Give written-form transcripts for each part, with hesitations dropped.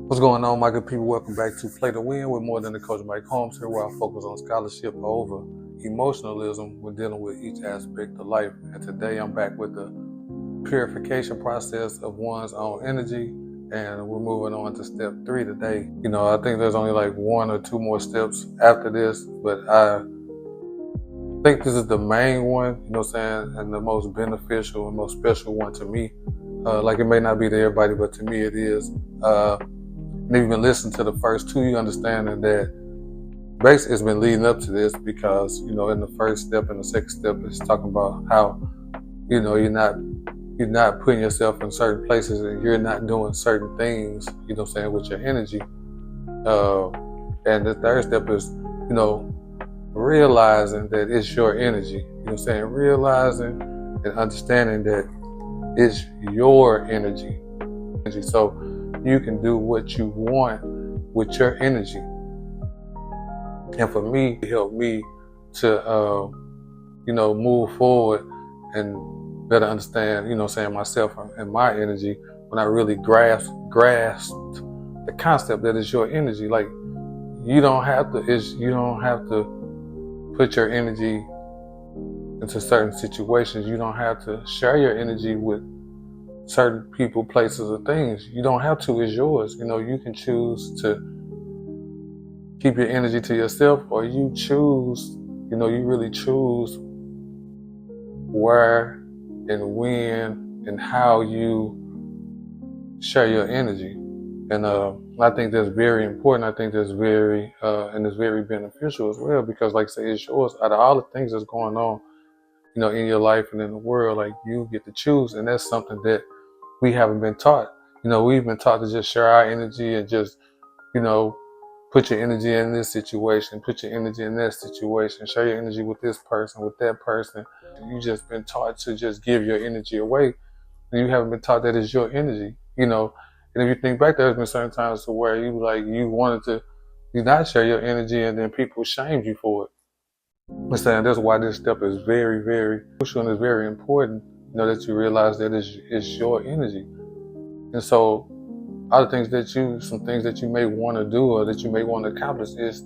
What's going on, my good people? Welcome back to Play to Win with More Than the Coach Mike Holmes here, where I focus on scholarship over emotionalism when dealing with each aspect of life. And today I'm back with the purification process of one's own energy, and we're moving on to step 3 today. I think there's only like 1 or 2 more steps after this, but I think this is the main one, and the most beneficial and most special one to me. Like it may not be to everybody, but to me it is. And if you've been listening to the first 2, you understand that basically it's been leading up to this because, in the first step and the second step, it's talking about how, you're not putting yourself in certain places and you're not doing certain things, with your energy. And the third step is, realizing that it's your energy, realizing and understanding that it's your energy. So you can do what you want with your energy. And for me, it helped me to, move forward and better understand, myself and my energy when I really grasped the concept that it's your energy. Like you don't have to put your energy into certain situations. You don't have to share your energy with certain people, places, or things. You don't have to. It's yours. You can choose to keep your energy to yourself, or you choose, you really choose where and when and how you share your energy. And I think that's very important. I think that's very and it's very beneficial as well, because like I say, it's yours. Out of all the things that's going on, in your life and in the world, like you get to choose. And that's something that we haven't been taught. We've been taught to just share our energy and just, put your energy in this situation, put your energy in that situation, share your energy with this person, with that person. You just been taught to just give your energy away, and you haven't been taught that it's your energy, And if you think back, there's been certain times to where you wanted to not share your energy, and then people shamed you for it. I'm saying that's why this step is very, very crucial and it's very important. That you realize that it's your energy. And so some things that you may want to do or that you may want to accomplish is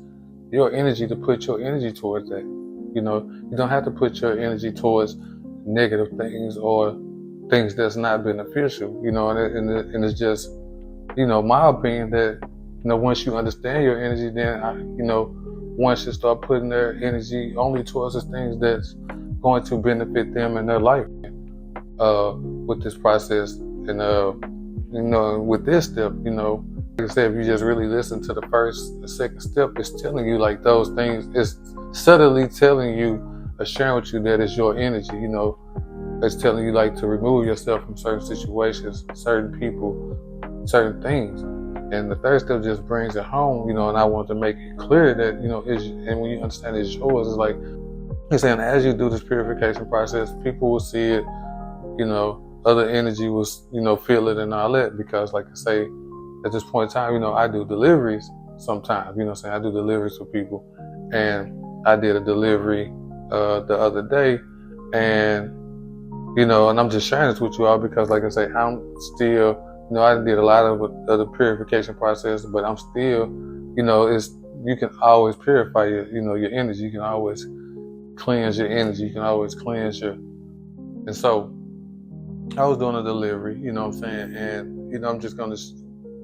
your energy, to put your energy towards that. You don't have to put your energy towards negative things or things that's not beneficial, and it's just, my opinion that, once you understand your energy, then, one should start putting their energy only towards the things that's going to benefit them in their life. With this process and with this step, like I said, if you just really listen to the first and second step, it's telling you like those things. It's subtly telling you, sharing with you that it's your energy. It's telling you like to remove yourself from certain situations, certain people, certain things. And the third step just brings it home, and I want to make it clear that, and when you understand it's yours, it's like it's saying as you do this purification process, people will see it. Other energy will, feel it and all that, because like I say, at this point in time, I do deliveries sometimes, I do deliveries for people. And I did a delivery the other day, and, and I'm just sharing this with you all because like I say, I'm still, I did a lot of the purification process, but I'm still, you can always purify your energy. You can always cleanse your energy. You can always cleanse and so I was doing a delivery, and, I'm just going to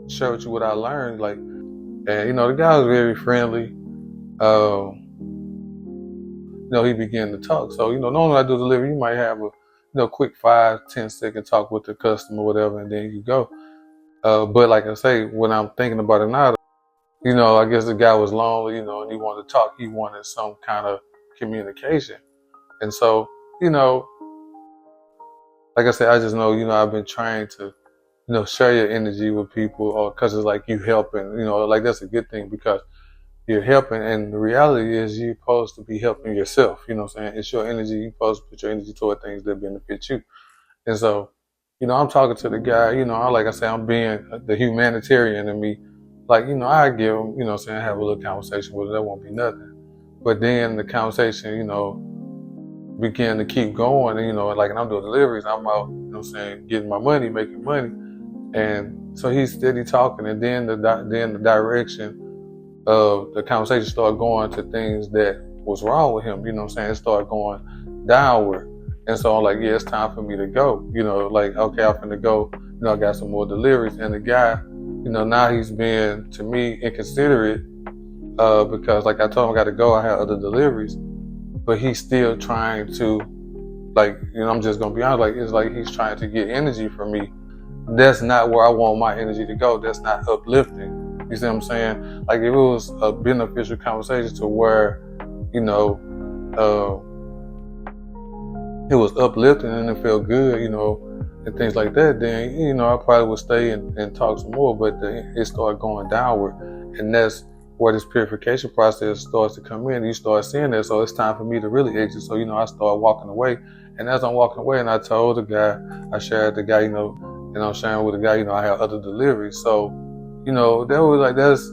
share with you what I learned. Like, and, the guy was very friendly. He began to talk. So, normally I do delivery, you might have a, quick 5-10 second talk with the customer, whatever, and then you go. But like I say, when I'm thinking about it now, I guess the guy was lonely, and he wanted to talk. He wanted some kind of communication. And so, like I said, I just know, I've been trying to, share your energy with people, or because it's like you helping, like that's a good thing because you're helping. And the reality is you're supposed to be helping yourself. It's your energy. You're supposed to put your energy toward things that benefit you. And so, I'm talking to the guy, like I say, I'm being the humanitarian in me. Like, I give him, have a little conversation with him. That won't be nothing. But then the conversation, began to keep going. And, and I'm doing deliveries. I'm out, getting my money, making money. And so he's steady talking, and then the direction of the conversation started going to things that was wrong with him. You know what I'm saying? It started going downward. And so I'm like, yeah, it's time for me to go. You know, like, okay, I'm finna go. You know, I got some more deliveries. And the guy, you know, now he's being, to me, inconsiderate because, like I told him I got to go. I had other deliveries. But he's still trying to, like, you know, I'm just going to be honest, like, it's like he's trying to get energy from me. That's not where I want my energy to go. That's not uplifting. You see what I'm saying? Like, if it was a beneficial conversation to where, you know, it was uplifting and it felt good, you know, and things like that, then, you know, I probably would stay and talk some more, but it started going downward. And that's where this purification process starts to come in. You start seeing that, so it's time for me to really exit. So, you know, I start walking away. And as I'm walking away, and I told the guy, I shared the guy, you know, and I'm sharing with the guy, you know, I have other deliveries. So, you know, that was like, that's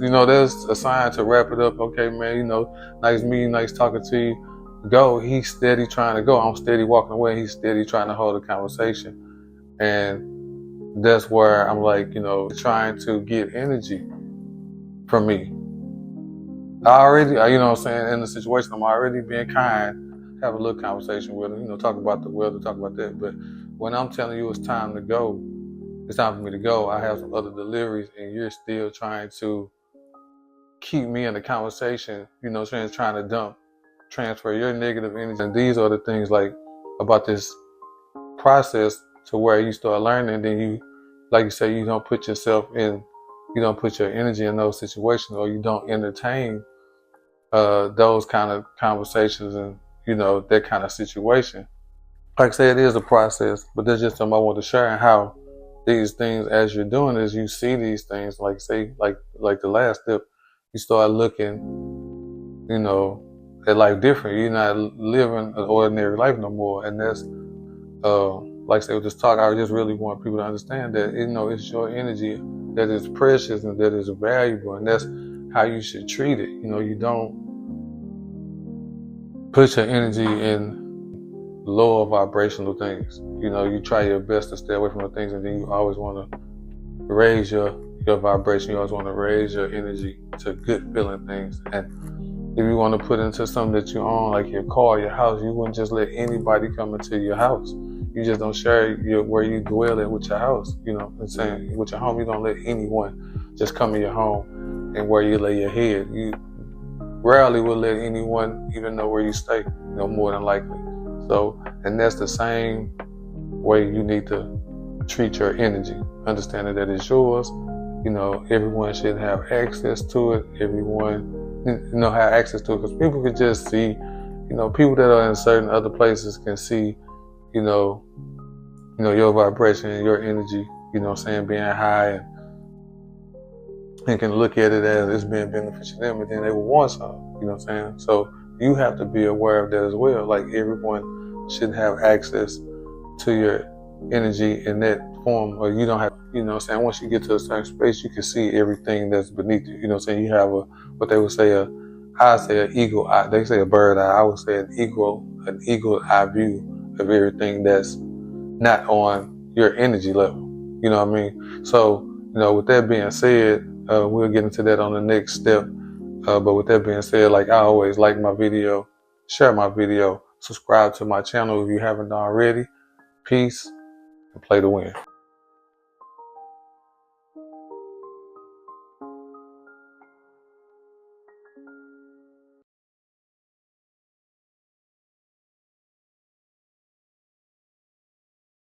a sign to wrap it up. Okay, man, you know, nice meeting, nice talking to you. Go. He's steady trying to go. I'm steady walking away. He's steady trying to hold a conversation. And that's where I'm like, you know, trying to get energy from me. I already, you know what I'm saying, in the situation, I'm already being kind, have a little conversation with him, you know, talk about the weather, talk about that. But when I'm telling you it's time to go, it's time for me to go, I have some other deliveries and you're still trying to keep me in the conversation, you know, trying to transfer your negative energy. And these are the things like about this process to where you start learning, then you, like you say, you don't put yourself in, you don't put your energy in those situations, or you don't entertain those kind of conversations and, you know, that kind of situation. Like I say, it is a process, but that's just something I want to share, and how these things, as you're doing this, you see these things, like say, like the last step, you start looking, you know, at life different. You're not living an ordinary life no more. And that's, like I say, with this talk, I just really want people to understand that, you know, it's your energy that is precious and that is valuable, and that's how you should treat it. You know, you don't put your energy in lower vibrational things. You know, you try your best to stay away from the things, and then you always want to raise your vibration. You always want to raise your energy to good feeling things. And if you want to put into something that you own, like your car, your house, you wouldn't just let anybody come into your house. You just don't share where you dwell at with your house. You know what I'm saying? With your home, you don't let anyone just come in your home and where you lay your head. You rarely will let anyone even know where you stay, you know, more than likely. So, and that's the same way you need to treat your energy. Understanding that it's yours. You know, everyone should have access to it. Everyone, you know, have access to it, because people can just see, you know, people that are in certain other places can see, you know, your vibration and your energy, you know what I'm saying, being high, and can look at it as it's being beneficial to them, and then they will want some, you know what I'm saying? So you have to be aware of that as well. Like, everyone should have access to your energy in that form, or you don't have, you know what I'm saying, once you get to a certain space, you can see everything that's beneath you, you know what I'm saying? You have what they would say, I say an eagle eye, they say a bird eye, I would say an eagle eye view of everything that's not on your energy level, you know what I mean? So, you know, with that being said, we'll get into that on the next step. But with that being said, like I always, like my video, share my video, subscribe to my channel if you haven't already. Peace, and play to win.